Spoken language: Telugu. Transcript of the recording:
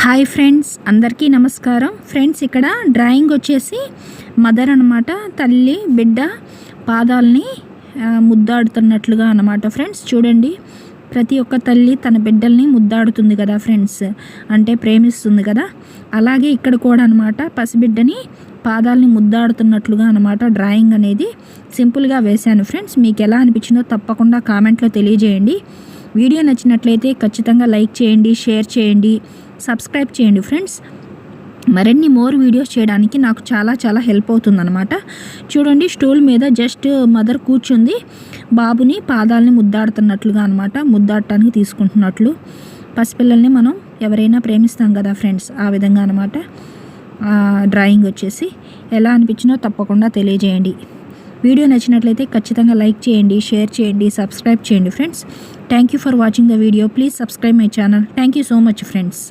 హాయ్ ఫ్రెండ్స్, అందరికీ నమస్కారం. ఫ్రెండ్స్, ఇక్కడ డ్రాయింగ్ వచ్చేసి మదర్ అన్నమాట. తల్లి బిడ్డ పాదాలని ముద్దాడుతున్నట్లుగా అన్నమాట. ఫ్రెండ్స్ చూడండి, ప్రతి ఒక్క తల్లి తన బిడ్డల్ని ముద్దాడుతుంది కదా ఫ్రెండ్స్, అంటే ప్రేమిస్తుంది కదా. అలాగే ఇక్కడ కూడా అన్నమాట పసిబిడ్డని పాదాలని ముద్దాడుతున్నట్లుగా అన్నమాట డ్రాయింగ్ అనేది సింపుల్గా వేశాను. ఫ్రెండ్స్, మీకు ఎలా అనిపించిందో తప్పకుండా కామెంట్లో తెలియజేయండి. వీడియో నచ్చినట్లయితే ఖచ్చితంగా లైక్ చేయండి, షేర్ చేయండి, సబ్స్క్రైబ్ చేయండి. ఫ్రెండ్స్, మరిన్ని మోర్ వీడియోస్ చేయడానికి నాకు చాలా హెల్ప్ అవుతుందన్నమాట. చూడండి, స్టూల్ మీద జస్ట్ మదర్ కూర్చుంది, బాబుని పాదాలని ముద్దాడుతున్నట్లుగా అనమాట, ముద్దాడటానికి తీసుకుంటున్నట్లు. పసిపిల్లల్ని మనం ఎవరైనా ప్రేమిస్తాం కదా ఫ్రెండ్స్, ఆ విధంగా అనమాట డ్రాయింగ్ వచ్చేసి. ఎలా అనిపించినో తప్పకుండా తెలియజేయండి. వీడియో నచ్చినట్లయితే ఖచ్చితంగా లైక్ చేయండి, షేర్ చేయండి, సబ్స్క్రైబ్ చేయండి. Friends, thank you for watching the video. Please subscribe my channel. Thank you so much friends.